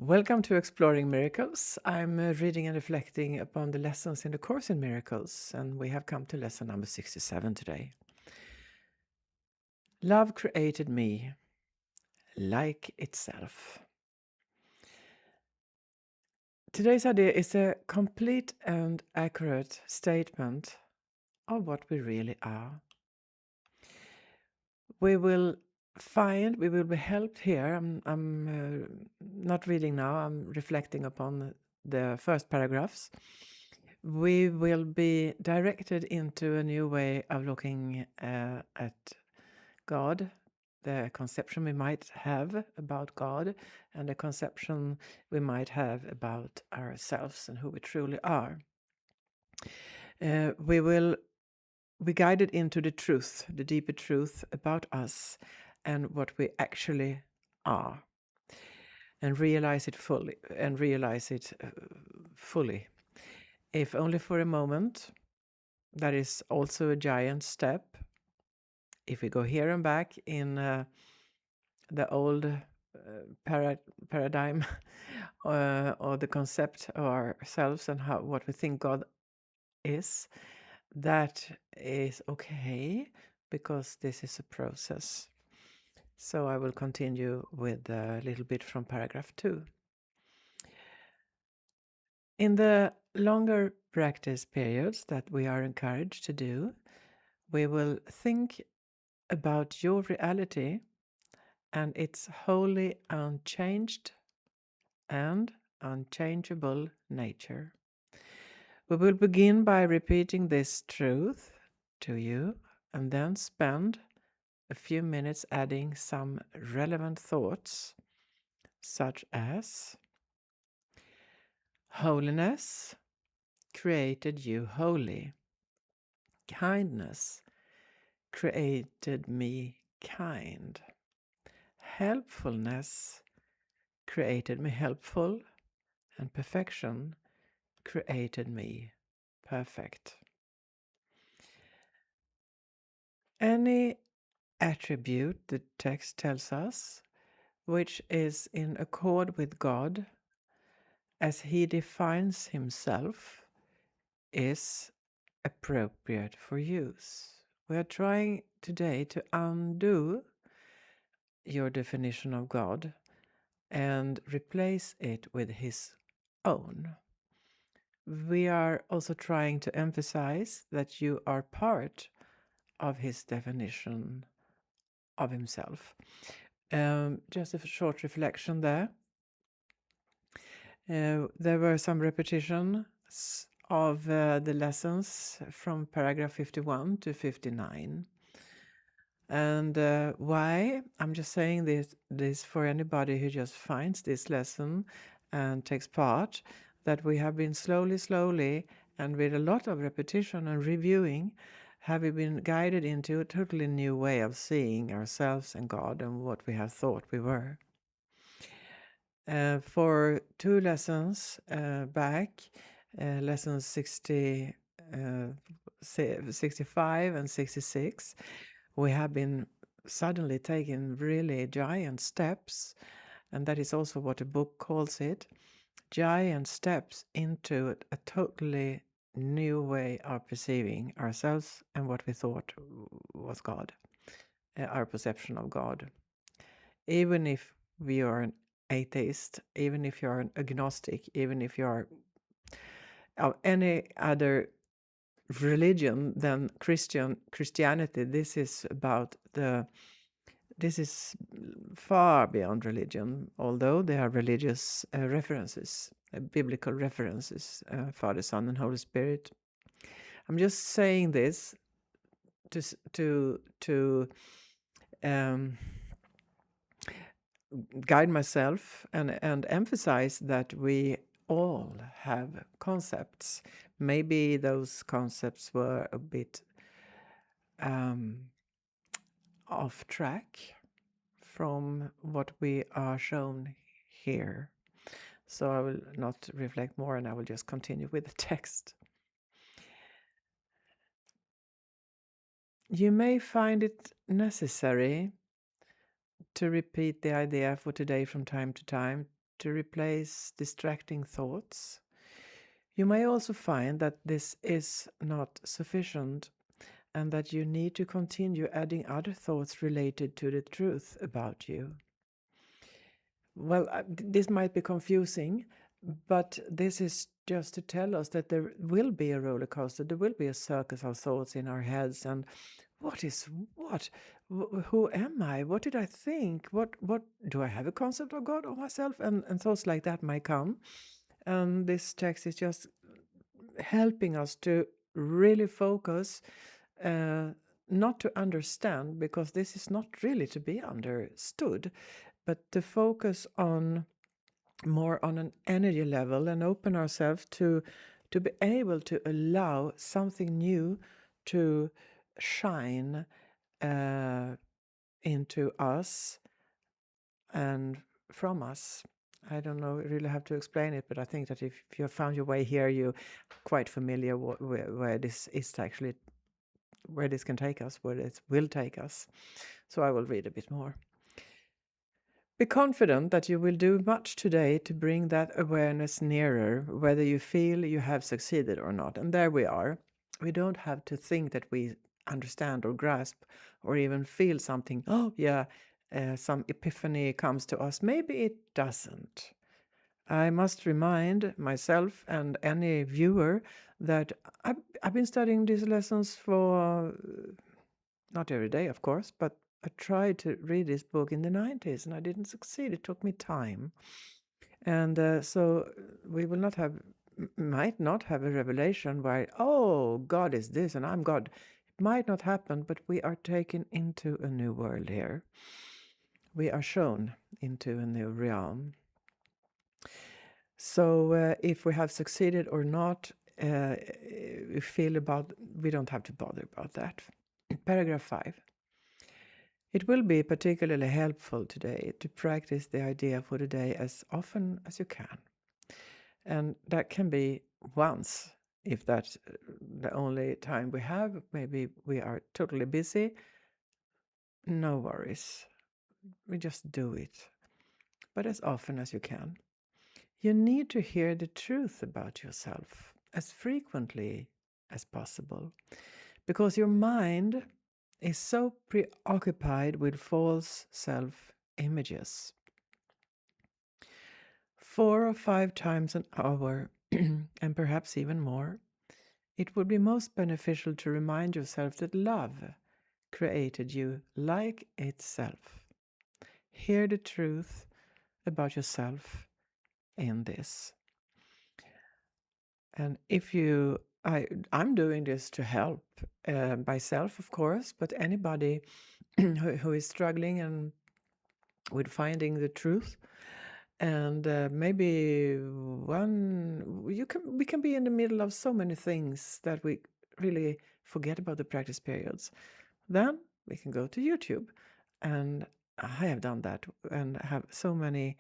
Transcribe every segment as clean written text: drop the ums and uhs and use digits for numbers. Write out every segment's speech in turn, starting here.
Welcome to Exploring Miracles. I'm reading and reflecting upon the lessons in the Course in Miracles, and we have come to lesson number 67 today. Love created me like itself. Today's idea is a complete and accurate statement of what we really are. We will be helped here. I'm not reading now, I'm reflecting upon the first paragraphs. We will be directed into a new way of looking at God, the conception we might have about God, and the conception we might have about ourselves and who we truly are. We will be guided into the truth, the deeper truth about us and what we actually are, and realize it fully, if only for a moment. That is also a giant step. If we go here and back in the old paradigm or the concept of ourselves and what we think God is, that is okay, because this is a process. So I will continue with a little bit from paragraph 2. In the longer practice periods that we are encouraged to do, we will think about your reality and its wholly unchanged and unchangeable nature. We will begin by repeating this truth to you and then spend a few minutes adding some relevant thoughts, such as: holiness created you holy. Kindness created me kind. Helpfulness created me helpful, and perfection created me perfect. Any attribute, the text tells us, which is in accord with God as he defines himself, is appropriate for use. We are trying today to undo your definition of God and replace it with his own. We are also trying to emphasize that you are part of his definition of himself. Just a short reflection there. There were some repetitions of the lessons from paragraph 51 to 59. And why? I'm just saying this for anybody who just finds this lesson and takes part, that we have been slowly, and with a lot of repetition and reviewing, have we been guided into a totally new way of seeing ourselves and God and what we have thought we were. For 2 lessons back, lessons 65 and 66, we have been suddenly taking really giant steps, and that is also what the book calls it, giant steps into a totally new way of perceiving ourselves and what we thought was God, our perception of God. Even if we are an atheist, even if you're an agnostic, even if you are of any other religion than Christianity, this is far beyond religion, although there are religious references, biblical references, Father, Son, and Holy Spirit. I'm just saying this to guide myself and emphasize that we all have concepts. Maybe those concepts were a bit off track from what we are shown here. So I will not reflect more, and I will just continue with the text. You may find it necessary to repeat the idea for today from time to time to replace distracting thoughts. You may also find that this is not sufficient and that you need to continue adding other thoughts related to the truth about you. Well, this might be confusing, but this is just to tell us that there will be a roller coaster. There will be a circus of thoughts in our heads, and what is what? Who am I? What did I think? What do I have a concept of God or myself? And thoughts like that might come. And this text is just helping us to really focus, not to understand, because this is not really to be understood, but to focus on more on an energy level and open ourselves to be able to allow something new to shine into us and from us. I don't know, really have to explain it, but I think that if you have found your way here, you're quite familiar where this is actually, where this can take us, where it will take us. So I will read a bit more. Be confident that you will do much today to bring that awareness nearer, whether you feel you have succeeded or not. And there we are. We don't have to think that we understand or grasp or even feel something. Oh, yeah, some epiphany comes to us. Maybe it doesn't. I must remind myself and any viewer that I've been studying these lessons for, not every day, of course, but I tried to read this book in the 90s and I didn't succeed. It took me time. And so we will not have, might not have a revelation where, oh, God is this and I'm God. It might not happen, but we are taken into a new world here. We are shown into a new realm. So if we have succeeded or not, we don't have to bother about that. Paragraph 5. It will be particularly helpful today to practice the idea for the day as often as you can. And that can be once, if that's the only time we have. Maybe we are totally busy. No worries. We just do it. But as often as you can. You need to hear the truth about yourself as frequently as possible, because your mind is so preoccupied with false self-images. 4 or 5 times an hour, and perhaps even more, it would be most beneficial to remind yourself that love created you like itself. Hear the truth about yourself in this. And if I'm doing this to help myself, of course, but anybody who is struggling and with finding the truth, and maybe we can be in the middle of so many things that we really forget about the practice periods. Then we can go to YouTube, and I have done that and have so many.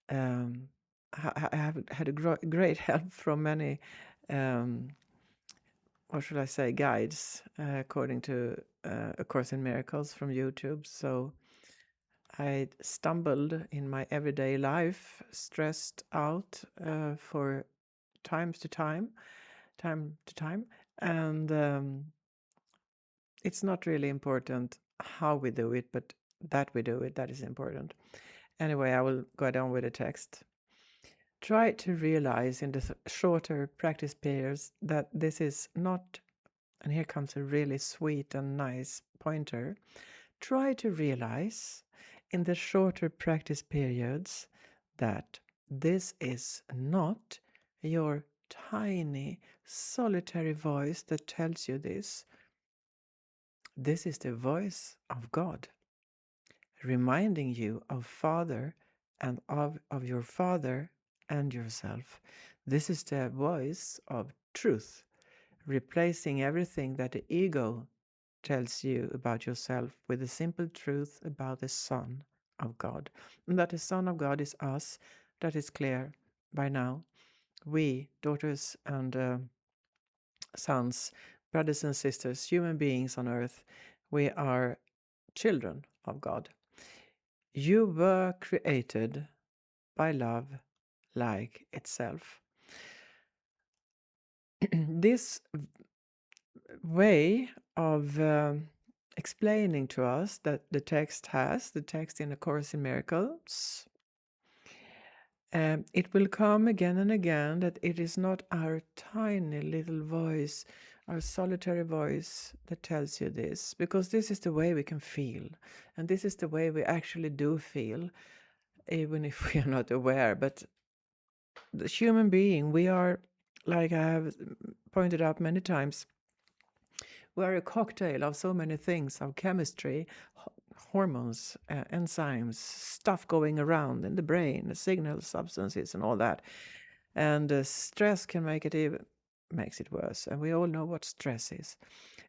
I have had a great help from many, what should I say, guides, according to A Course in Miracles from YouTube. So I stumbled in my everyday life, stressed out for time to time, and it's not really important how we do it, but that we do it, that is important. Anyway, I will go down with the text. Try to realize in the shorter practice periods that this is not, and here comes a really sweet and nice pointer. Try to realize in the shorter practice periods that this is not your tiny, solitary voice that tells you this. This is the voice of God, reminding you of Father and of your Father and yourself. This is the voice of truth, replacing everything that the ego tells you about yourself with the simple truth about the Son of God. And that the Son of God is us, that is clear by now. We, daughters and sons, brothers and sisters, human beings on earth, we are children of God. You were created by love like itself. This way of explaining to us that the text in A Course in Miracles, it will come again and again that it is not our tiny little voice, our solitary voice that tells you this, because this is the way we can feel, and this is the way we actually do feel, even if we are not aware. But the human being, we are, like I have pointed out many times, we are a cocktail of so many things, of chemistry, hormones, enzymes, stuff going around in the brain, the signal substances and all that. And stress can makes it worse. And we all know what stress is.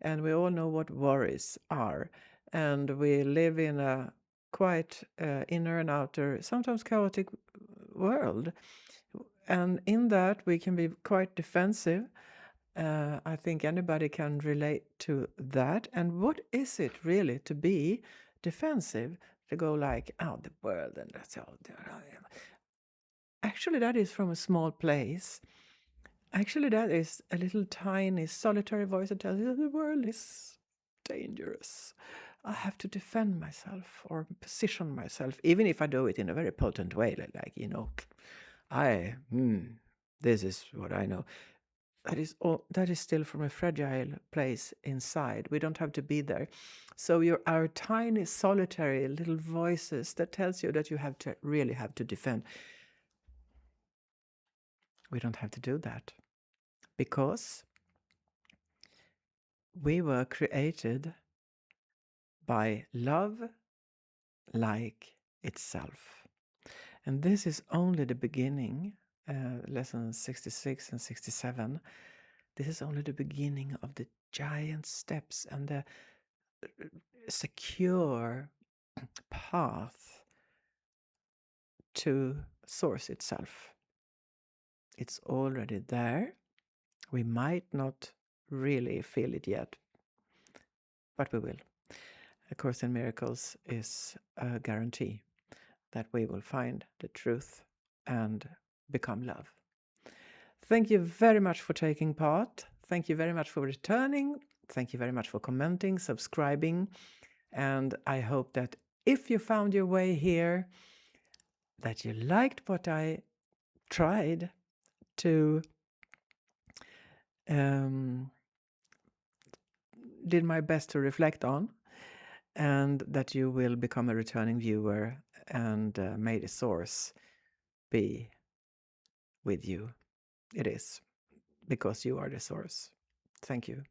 And we all know what worries are. And we live in a quite inner and outer, sometimes chaotic world. And in that, we can be quite defensive. I think anybody can relate to that. And what is it really to be defensive? To go like, oh, the world, and that's all. Actually, that is from a small place. Actually, that is a little tiny solitary voice that tells you the world is dangerous. I have to defend myself or position myself, even if I do it in a very potent way, like this is what I know. That is still from a fragile place inside. We don't have to be there. So our tiny solitary little voices that tells you that you really have to defend. We don't have to do that, because we were created by love like itself. And this is only the beginning. Lessons 66 and 67. This is only the beginning of the giant steps and the secure path to Source itself. It's already there. We might not really feel it yet, but we will. A Course in Miracles is a guarantee that we will find the truth and become love. Thank you very much for taking part. Thank you very much for returning. Thank you very much for commenting, subscribing. And I hope that if you found your way here, that you liked what I tried to did my best to reflect on, and that you will become a returning viewer, and may the Source be with you. It is, because you are the Source. Thank you.